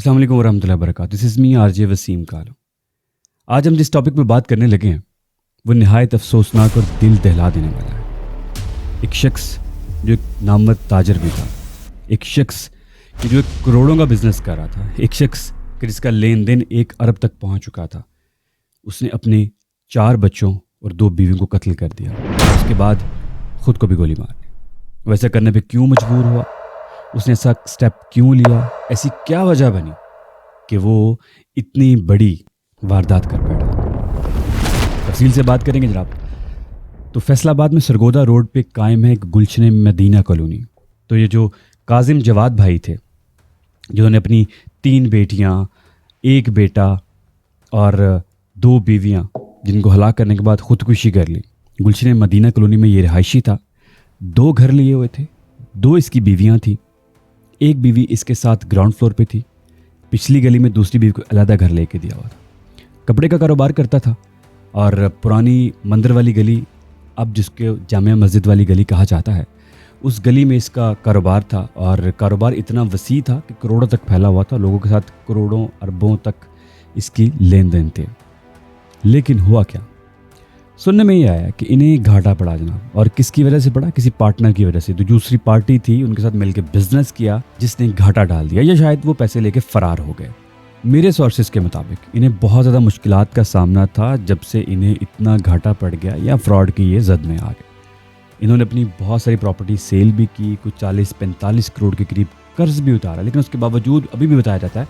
السلام علیکم ورحمۃ اللہ وبرکاتہ. دس از می RJ وسیم کالو. آج ہم جس ٹاپک پہ بات کرنے لگے ہیں وہ نہایت افسوسناک اور دل دہلا دینے والا ہے. ایک شخص جو ایک نامور تاجر بھی تھا, ایک شخص کہ جو ایک کروڑوں کا بزنس کر رہا تھا, ایک شخص کہ جس کا لین دین 1 ارب تک پہنچ چکا تھا, اس نے اپنے 4 بچوں اور 2 بیویوں کو قتل کر دیا. اس کے بعد خود کو بھی گولی مار لی. ویسا کرنے پہ کیوں مجبور ہوا, اس نے ایسا سٹیپ کیوں لیا, ایسی کیا وجہ بنی کہ وہ اتنی بڑی واردات کر بیٹھا. تفصیل سے بات کریں گے جناب. تو فیصل آباد میں سرگودا روڈ پہ قائم ہے ایک گلشن مدینہ کالونی. تو یہ جو کاظم جواد بھائی تھے جنہوں نے اپنی 3 بیٹیاں, 1 بیٹا اور 2 بیویاں جن کو ہلاک کرنے کے بعد خودکشی کر لی. گلشن مدینہ کالونی میں یہ رہائشی تھا. 2 گھر لیے ہوئے تھے, 2 اس کی بیویاں تھیں. 1 بیوی اس کے ساتھ گراؤنڈ فلور پہ تھی. پچھلی گلی میں دوسری بیوی کو علیحدہ گھر لے کے دیا ہوا تھا. کپڑے کا کاروبار کرتا تھا. اور پرانی مندر والی گلی, اب جس کے جامعہ مسجد والی گلی کہا جاتا ہے, اس گلی میں اس کا کاروبار تھا. اور کاروبار اتنا وسیع تھا کہ کروڑوں تک پھیلا ہوا تھا. لوگوں کے ساتھ کروڑوں اربوں تک اس کی لین دین تھے. لیکن ہوا کیا, سننے میں یہ آیا کہ انہیں گھاٹا پڑا جناب. اور کس کی وجہ سے پڑا؟ کسی پارٹنر کی وجہ سے. تو دوسری پارٹی تھی, ان کے ساتھ مل کے بزنس کیا جس نے گھاٹا ڈال دیا, یا شاید وہ پیسے لے کے فرار ہو گئے. میرے سورسز کے مطابق انہیں بہت زیادہ مشکلات کا سامنا تھا جب سے انہیں اتنا گھاٹا پڑ گیا یا فراڈ کی یہ زد میں آ گئے. انہوں نے اپنی بہت ساری پراپرٹی سیل بھی کی, کچھ 40-45 کروڑ کے قریب قرض بھی اتارا. لیکن اس کے باوجود ابھی بھی بتایا جاتا ہے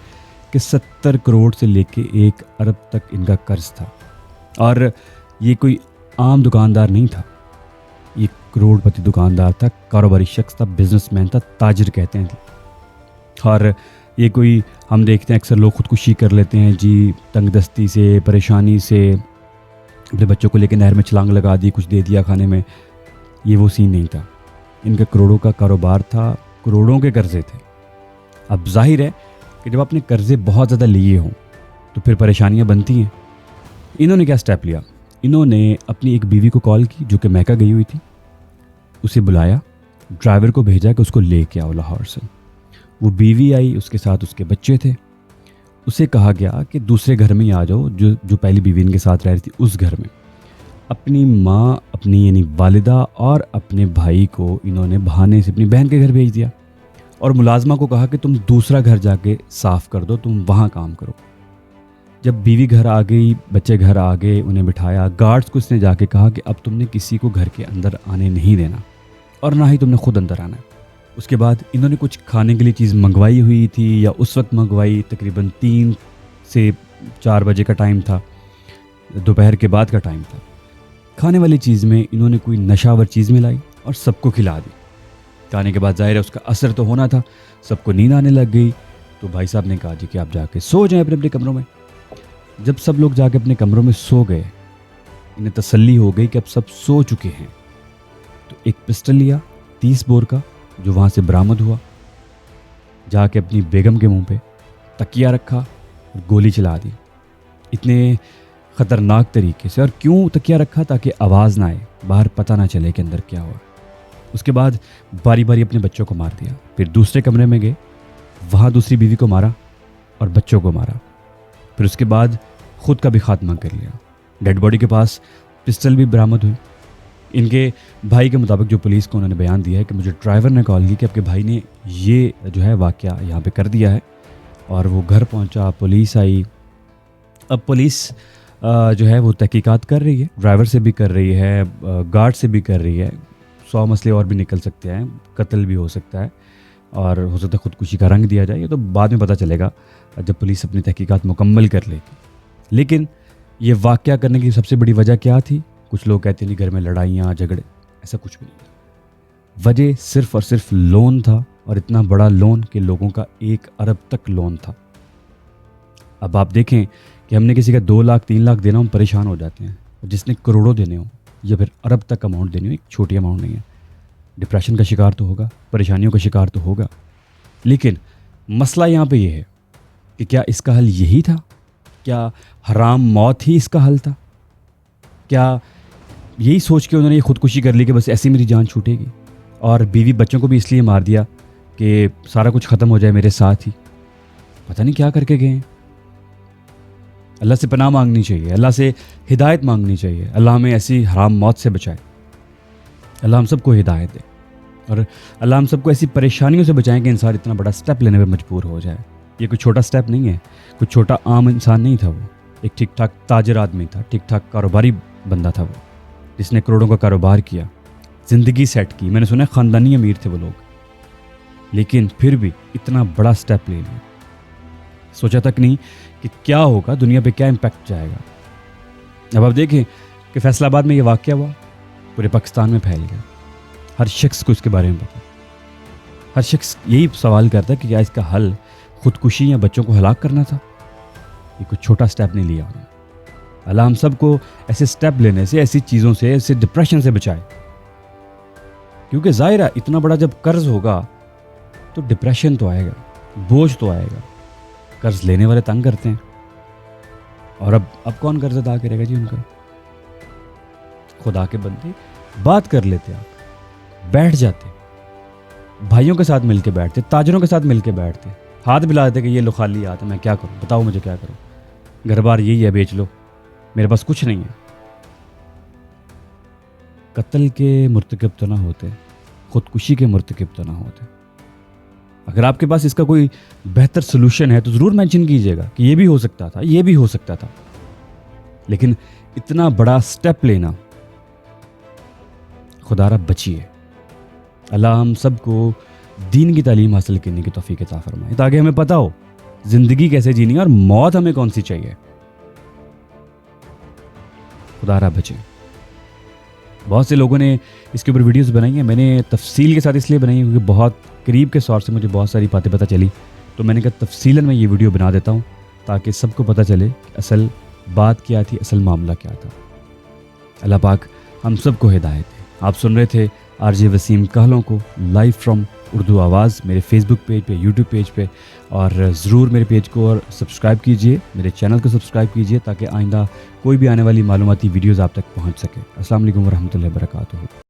کہ 70 کروڑ سے لے کے 1 ارب تک ان کا قرض تھا. اور یہ کوئی عام دکاندار نہیں تھا, یہ کروڑ پتی دکاندار تھا, کاروباری شخص تھا, بزنس مین تھا, تاجر کہتے ہیں. اور یہ کوئی ہم دیکھتے ہیں اکثر لوگ خودکشی کر لیتے ہیں جی, تنگ دستی سے, پریشانی سے, اپنے بچوں کو لے کے نہر میں چھلانگ لگا دی, کچھ دے دیا کھانے میں. یہ وہ سین نہیں تھا. ان کا کروڑوں کا کاروبار تھا, کروڑوں کے قرضے تھے. اب ظاہر ہے کہ جب آپ نے قرضے بہت زیادہ لیے ہوں تو پھر پریشانیاں بنتی ہیں. انہوں نے کیا سٹیپ لیا, انہوں نے اپنی ایک بیوی کو کال کی جو کہ میکہ گئی ہوئی تھی. اسے بلایا, ڈرائیور کو بھیجا کہ اس کو لے کے آؤ لاہور سے. وہ بیوی آئی, اس کے ساتھ اس کے بچے تھے. اسے کہا گیا کہ دوسرے گھر میں ہی آ جاؤ جو پہلی بیوی ان کے ساتھ رہ رہی تھی, اس گھر میں. اپنی ماں, اپنی یعنی والدہ اور اپنے بھائی کو انہوں نے بہانے سے اپنی بہن کے گھر بھیج دیا. اور ملازمہ کو کہا کہ تم دوسرا گھر جا کے صاف کر دو, تم وہاں کام کرو. جب بیوی گھر آ گئی, بچے گھر آ گئے, انہیں بٹھایا. گارڈز کو اس نے جا کے کہا کہ اب تم نے کسی کو گھر کے اندر آنے نہیں دینا اور نہ ہی تم نے خود اندر آنا ہے. اس کے بعد انہوں نے کچھ کھانے کے لیے چیز منگوائی ہوئی تھی, یا اس وقت منگوائی, تقریباً 3 سے 4 بجے کا ٹائم تھا, دوپہر کے بعد کا ٹائم تھا. کھانے والی چیز میں انہوں نے کوئی نشہ ور چیز ملائی اور سب کو کھلا دی. کھانے کے بعد ظاہر ہے اس کا اثر تو ہونا تھا, سب کو نیند آنے لگ گئی. تو بھائی صاحب نے کہا جی کہ آپ جا کے سو جائیں اپنے اپنے کمروں میں. جب سب لوگ جا کے اپنے کمروں میں سو گئے, انہیں تسلی ہو گئی کہ اب سب سو چکے ہیں, تو ایک پسٹل لیا 30 بور کا جو وہاں سے برآمد ہوا. جا کے اپنی بیگم کے منہ پہ تکیہ رکھا اور گولی چلا دی, اتنے خطرناک طریقے سے. اور کیوں تکیہ رکھا؟ تاکہ آواز نہ آئے, باہر پتہ نہ چلے کہ اندر کیا ہوا. اس کے بعد باری باری اپنے بچوں کو مار دیا. پھر دوسرے کمرے میں گئے, وہاں دوسری بیوی کو مارا اور بچوں کو مارا. پھر اس کے بعد خود کا بھی خاتمہ کر لیا. ڈیڈ باڈی کے پاس پسٹل بھی برآمد ہوئی. ان کے بھائی کے مطابق جو پولیس کو انہوں نے بیان دیا ہے کہ مجھے ڈرائیور نے کال کی کہ آپ کے بھائی نے یہ جو ہے واقعہ یہاں پہ کر دیا ہے. اور وہ گھر پہنچا, پولیس آئی. اب پولیس جو ہے وہ تحقیقات کر رہی ہے, ڈرائیور سے بھی کر رہی ہے, گارڈ سے بھی کر رہی ہے. 100 مسئلے اور بھی نکل سکتے ہیں, قتل بھی ہو سکتا ہے, اور ہو سکتا ہے خودکشی کا رنگ دیا جائے. یہ تو بعد میں پتہ چلے گا جب پولیس اپنی تحقیقات مکمل کر لے گی. لیکن یہ واقعہ کرنے کی سب سے بڑی وجہ کیا تھی؟ کچھ لوگ کہتے ہیں گھر میں لڑائیاں جھگڑے, ایسا کچھ بھی نہیں. وجہ صرف اور صرف لون تھا, اور اتنا بڑا لون کہ لوگوں کا 1 ارب تک لون تھا. اب آپ دیکھیں کہ ہم نے کسی کا 2 لاکھ 3 لاکھ دینا ہم پریشان ہو جاتے ہیں, اور جس نے کروڑوں دینے ہوں یا پھر ارب تک اماؤنٹ دینی ہو, ایک چھوٹی اماؤنٹ نہیں ہے. ڈپریشن کا شکار تو ہوگا, پریشانیوں کا شکار تو ہوگا. لیکن مسئلہ یہاں پہ یہ ہے کہ کیا اس کا حل یہی تھا؟ کیا حرام موت ہی اس کا حل تھا؟ کیا یہی سوچ کے انہوں نے یہ خودکشی کر لی کہ بس ایسی میری جان چھوٹے گی؟ اور بیوی بچوں کو بھی اس لیے مار دیا کہ سارا کچھ ختم ہو جائے میرے ساتھ ہی. پتہ نہیں کیا کر کے گئے ہیں. اللہ سے پناہ مانگنی چاہیے, اللہ سے ہدایت مانگنی چاہیے, اللہ ہمیں ایسی حرام موت سے بچائے, اللہ ہم سب کو ہدایت دے, اور اللہ ہم سب کو ایسی پریشانیوں سے بچائیں کہ انسان اتنا بڑا سٹیپ لینے پہ مجبور ہو جائے. یہ کوئی چھوٹا سٹیپ نہیں ہے, کوئی چھوٹا عام انسان نہیں تھا. وہ ایک ٹھیک ٹھاک تاجر آدمی تھا, ٹھیک ٹھاک کاروباری بندہ تھا وہ, جس نے کروڑوں کا کاروبار کیا, زندگی سیٹ کی. میں نے سنا ہے خاندانی امیر تھے وہ لوگ, لیکن پھر بھی اتنا بڑا سٹیپ لے لیا. سوچا تک نہیں کہ کیا ہوگا, دنیا پہ کیا امپیکٹ جائے گا. اب آپ دیکھیں کہ فیصل آباد میں یہ واقعہ ہوا, پورے پاکستان میں پھیل گیا, ہر شخص کو اس کے بارے میں پتا. ہر شخص یہی سوال کرتا ہے کہ کیا اس کا حل خودکشی یا بچوں کو ہلاک کرنا تھا. یہ کوئی چھوٹا سٹیپ نہیں لیا انہوں نے. اللہ ہم سب کو ایسے سٹیپ لینے سے, ایسی چیزوں سے, ایسے ڈپریشن سے بچائے. کیونکہ ظاہر ہے اتنا بڑا جب قرض ہوگا تو ڈپریشن تو آئے گا, بوجھ تو آئے گا. قرض لینے والے تنگ کرتے ہیں, اور اب کون قرض ادا کرے گا جی ان کا. خدا کے بندے بات کر لیتے, آپ بیٹھ جاتے, بھائیوں کے ساتھ مل کے بیٹھتے, تاجروں کے ساتھ مل کے بیٹھتے, ہاتھ ملا دیتے کہ یہ لو خالی ہاتھ ہے, میں کیا کروں, بتاؤ مجھے کیا کروں, گھر بار یہی ہے, بیچ لو, میرے پاس کچھ نہیں ہے. قتل کے مرتکب تو نہ ہوتے, خودکشی کے مرتکب تو نہ ہوتے. اگر آپ کے پاس اس کا کوئی بہتر سلوشن ہے تو ضرور مینشن کیجیے گا کہ یہ بھی ہو سکتا تھا, یہ بھی ہو سکتا تھا. لیکن اتنا بڑا سٹیپ لینا, خدا رب بچیے. اللہ ہم سب کو دین کی تعلیم حاصل کرنے کی توفیق عطا فرمائے, تاکہ ہمیں پتہ ہو زندگی کیسے جینی ہے اور موت ہمیں کون سی چاہیے. خدا رب بچے. بہت سے لوگوں نے اس کے اوپر ویڈیوز بنائی ہیں, میں نے تفصیل کے ساتھ اس لیے بنائی کیونکہ بہت قریب کے سورس سے مجھے بہت ساری باتیں پتہ چلی, تو میں نے کہا تفصیلاً میں یہ ویڈیو بنا دیتا ہوں تاکہ سب کو پتہ چلے کہ اصل بات کیا تھی, اصل معاملہ کیا تھا. اللہ پاک ہم سب کو ہدایت دے. آپ سن رہے تھے آر جے وسیم کہلوں کو لائیو فرام اردو آواز, میرے فیس بک پیج پہ, یوٹیوب پیج پہ, اور ضرور میرے پیج کو اور سبسکرائب کیجئے, میرے چینل کو سبسکرائب کیجئے تاکہ آئندہ کوئی بھی آنے والی معلوماتی ویڈیوز آپ تک پہنچ سکے. السلام علیکم ورحمۃ اللہ وبرکاتہ.